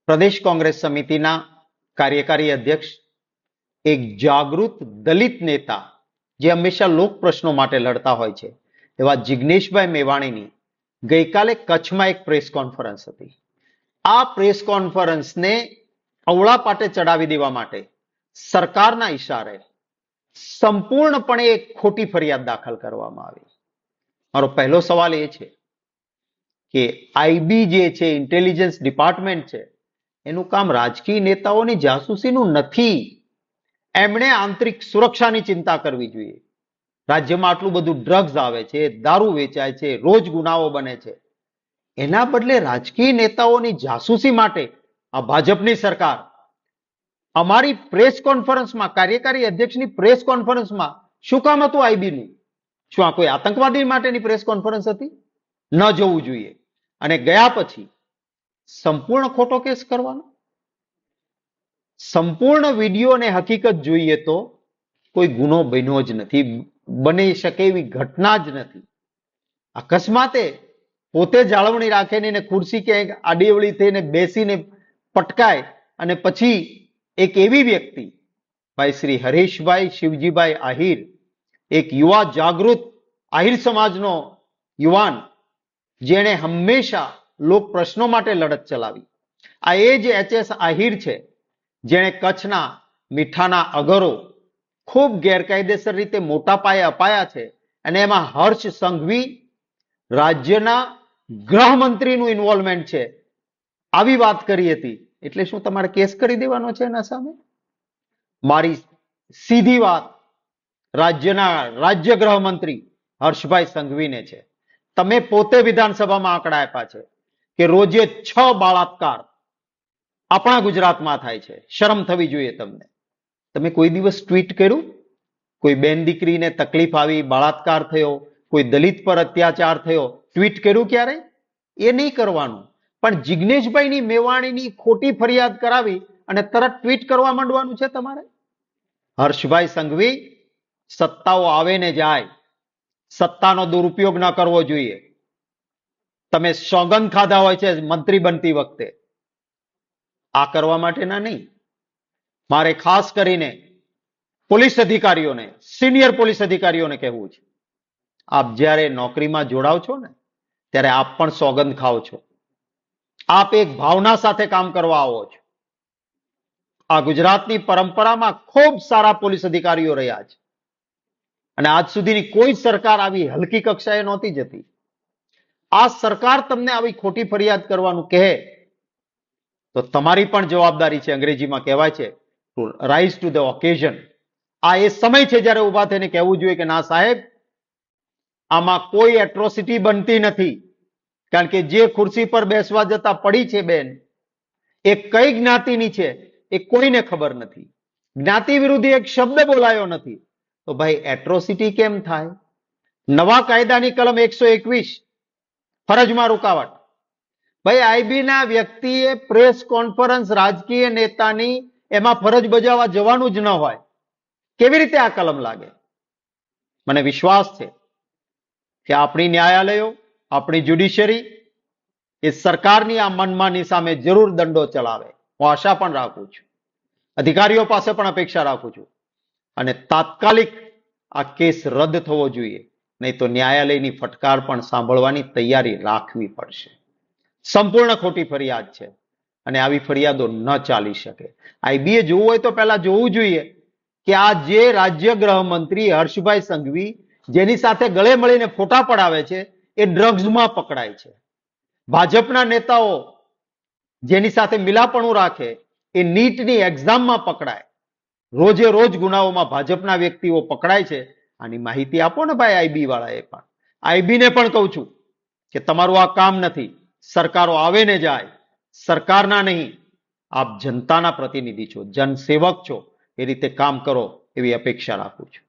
પ્રદેશ કોંગ્રેસ સમિતિના કાર્યકારી અધ્યક્ષ, એક જાગૃત દલિત નેતા જે હંમેશા લોક પ્રશ્નો માટે લડતા હોય છે એવા જિગ્નેશભાઈ મેવાણીની ગઈકાલે કચ્છમાં એક પ્રેસ કોન્ફરન્સ હતી. આ પ્રેસ કોન્ફરન્સને અવળા પાટે ચડાવી દેવા માટે સરકારના ઈશારે સંપૂર્ણપણે એક ખોટી ફરિયાદ દાખલ કરવામાં આવી. મારો પહેલો સવાલ એ છે કે આઈબી જે છે, ઇન્ટેલિજન્સ ડિપાર્ટમેન્ટ છે, એનું કામ રાજકીય નેતાઓની જાસૂસીનું નથી. એમણે આંતરિક સુરક્ષાની ચિંતા કરવી જોઈએ. રાજ્યમાં આટલું બધું ડ્રગ્સ આવે છે, દારૂ વેચાય છે, રોજ ગુનાઓ બને છે. એના બદલે રાજકીય નેતાઓની જાસૂસી માટે આ ભાજપની સરકાર અમારી પ્રેસ કોન્ફરન્સમાં, કાર્યકારી અધ્યક્ષની પ્રેસ કોન્ફરન્સમાં શું કામ હતું આઈબીનું? શું આ કોઈ આતંકવાદી માટેની પ્રેસ કોન્ફરન્સ હતી? ન જવું જોઈએ. અને ગયા પછી સંપૂર્ણ ખોટો કેસ કરવાનો. સંપૂર્ણ વિડીયો અને હકીકત જોઈએ તો કોઈ ગુનો બન્યો જ નથી, બની શકે એવી ઘટના જ નથી. અકસ્માતે પોતે જાળવણી રાખીને એને ખુરશી ક્યાંક આડીઅવળી થઈને બેસીને પટકાય અને પછી એક એવી વ્યક્તિ ભાઈ શ્રી હરેશભાઈ શિવજીભાઈ આહિર, એક યુવા જાગૃત આહિર સમાજનો યુવાન, જેણે હંમેશા લોક પ્રશ્નો માટે લડત ચલાવી. આ એ જ એચ.એસ. આહિર છે જેણે કચ્છના મીઠાના અગરો ખૂબ ગેરકાયદેસર રીતે મોટા પાયે અપાયા છે. અને એમાં હર્ષ સંઘવી રાજ્યના ગૃહમંત્રીનું ઇન્વોલ્વમેન્ટ છે, આવી વાત કરી હતી. એટલે શું તમારે કેસ કરી દેવાનો છે એના સામે? મારી સીધી વાત રાજ્યના રાજ્ય ગૃહમંત્રી હર્ષભાઈ સંઘવીને છે. તમે પોતે વિધાનસભામાં આંકડા આપ્યા છે કે રોજે 6 બળાત્કાર આપણા ગુજરાતમાં થાય છે. શરમ થવી જોઈએ તમને. તમે કોઈ દિવસ ટ્વીટ કર્યું? કોઈ બેન દીકરીને તકલીફ આવી, બળાત્કાર થયો, કોઈ દલિત પર અત્યાચાર થયો, ટ્વીટ કર્યું ક્યારે? એ નહીં કરવાનું. પણ જિગ્નેશભાઈની મેવાણીની ખોટી ફરિયાદ કરાવી અને તરત ટ્વીટ કરવા માંડવાનું છે તમારે? હર્ષભાઈ સંઘવી, સત્તાઓ આવે ને જાય, સત્તાનો દુરુપયોગ ન કરવો જોઈએ. તમે સોગંદ ખાધા હોય છે મંત્રી બનતી વખતે, આ કરવા માટેના નહીં. મારે ખાસ કરીને પોલીસ અધિકારીઓને, સિનિયર પોલીસ અધિકારીઓને કહેવું છે, આપ જ્યારે નોકરીમાં જોડાવ છો ને ત્યારે આપ પણ સોગંદ ખાઓ છો. આપ એક ભાવના સાથે કામ કરવા આવો છો. આ ગુજરાતની પરંપરામાં ખૂબ સારા પોલીસ અધિકારીઓ રહ્યા છે અને આજ સુધીની કોઈ સરકાર આવી હલકી કક્ષાએ નહોતી જતી. આ સરકાર તમને આવી ખોટી ફરિયાદ કરવાનું કહે તો તમારી પણ જવાબદારી છે. અંગ્રેજીમાં કહેવાય છે to rise to the occasion. આ એ સમય છે જ્યારે ઉભા થઈને કહેવું જોઈએ કે ના સાહેબ, આમાં કોઈ એટ્રોસિટી બનતી નથી. કારણ કે જે ખુરશી પર બેસવા જતા પડી છે બેન, એ કઈ જ્ઞાતિની છે એ કોઈને ખબર નથી. જ્ઞાતિ વિરુદ્ધ એક શબ્દ બોલાયો નથી. તો ભાઈ એટ્રોસિટી કેમ થાય? નવા કાયદાની કલમ 121 ફરજમાં રૂકાવટ. ભાઈ આઈબીના વ્યક્તિએ પ્રેસ કોન્ફરન્સ રાજકીય નેતાની એમાં ફરજ બજાવવા જવાનું જ ન હોય, કેવી રીતે આ કલમ લાગે? મને વિશ્વાસ છે કે આપણી ન્યાયાલયો, આપણી જ્યુડિશિયરી એ સરકારની આ મનમાની સામે જરૂર દંડો ચલાવે. હું આશા પણ રાખું છું, અધિકારીઓ પાસે પણ અપેક્ષા રાખું છું. અને તાત્કાલિક આ કેસ રદ થવો જોઈએ, નહીં તો ન્યાયાલયની ફટકાર પણ સાંભળવાની તૈયારી રાખવી પડશે. સંપૂર્ણ ખોટી ફરિયાદ છે અને આવી ફરિયાદો ન ચાલી શકે. આઈબીએ જોવું હોય તો પહેલા જોવું જોઈએ કે આ જે રાજ્ય ગૃહમંત્રી હર્ષભાઈ સંઘવી જેની સાથે ગળે મળીને ફોટા પડાવે છે એ ડ્રગ્સમાં પકડાય છે. ભાજપના નેતાઓ જેની સાથે મિલાપણું રાખે એ નીટની એક્ઝામમાં પકડાય. રોજે રોજ ગુનાઓમાં ભાજપના વ્યક્તિઓ પકડાય છે. આની માહિતી આપો ને ભાઈ આઈબી વાળાએ પણ. આઈબીને પણ કહું છું કે તમારું આ કામ નથી. સરકારો આવે ને જાય, સરકારના નહીં. આપ જનતાના પ્રતિનિધિ છો, જનસેવક છો, એ રીતે કામ કરો એવી અપેક્ષા રાખું છું.